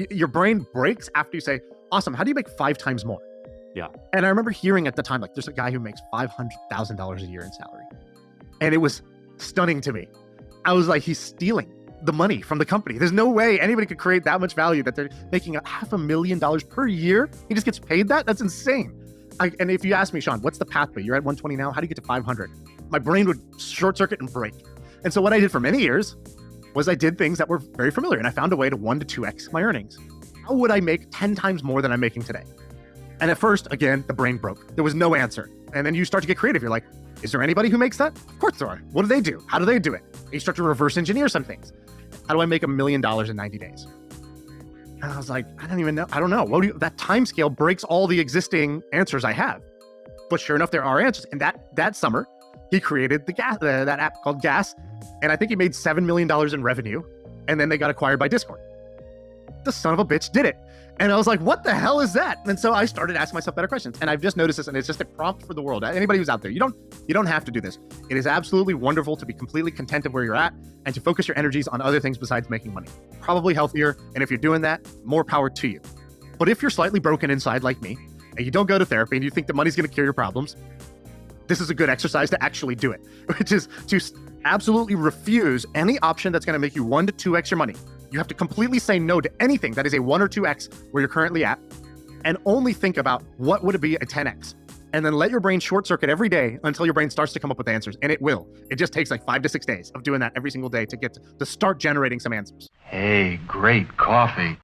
your brain breaks after you say, awesome, how do you make 5 times more? Yeah. And I remember hearing at the time, like, there's a guy who makes $500,000 a year in salary. And it was stunning to me. I was like, he's stealing the money from the company. There's no way anybody could create that much value that they're making $500,000 per year. He just gets paid that? That's insane. And if you ask me, Sean, what's the pathway? You're at 120 now. How do you get to 500? My brain would short circuit and break. And so what I did for many years was I did things that were very familiar, and I found a way to 1 to 2x my earnings. How would I make 10 times more than I'm making today? And at first, again, the brain broke. There was no answer. And then you start to get creative. You're like, is there anybody who makes that? Of course there are. What do they do? How do they do it? And you start to reverse engineer some things. How do I make $1 million in 90 days? And I was like, I don't even know. I don't know. That time scale breaks all the existing answers I have. But sure enough, there are answers. And that summer, he created that app called Gas. And I think he made $7 million in revenue. And then they got acquired by Discord. The son of a bitch did it. And I was like, what the hell is that? And so I started asking myself better questions. And I've just noticed this, and it's just a prompt for the world. Anybody who's out there, you don't have to do this. It is absolutely wonderful to be completely content of where you're at and to focus your energies on other things besides making money. Probably healthier. And if you're doing that, more power to you. But if you're slightly broken inside like me, and you don't go to therapy and you think the money's going to cure your problems, this is a good exercise to actually do it, which is to absolutely refuse any option that's going to make you 1 to 2x your money. You have to completely say no to anything that is a 1 or 2x where you're currently at, and only think about what would it be a 10x. And then let your brain short circuit every day until your brain starts to come up with answers. And it will. It just takes like 5 to 6 days of doing that every single day to start generating some answers. Hey, great coffee.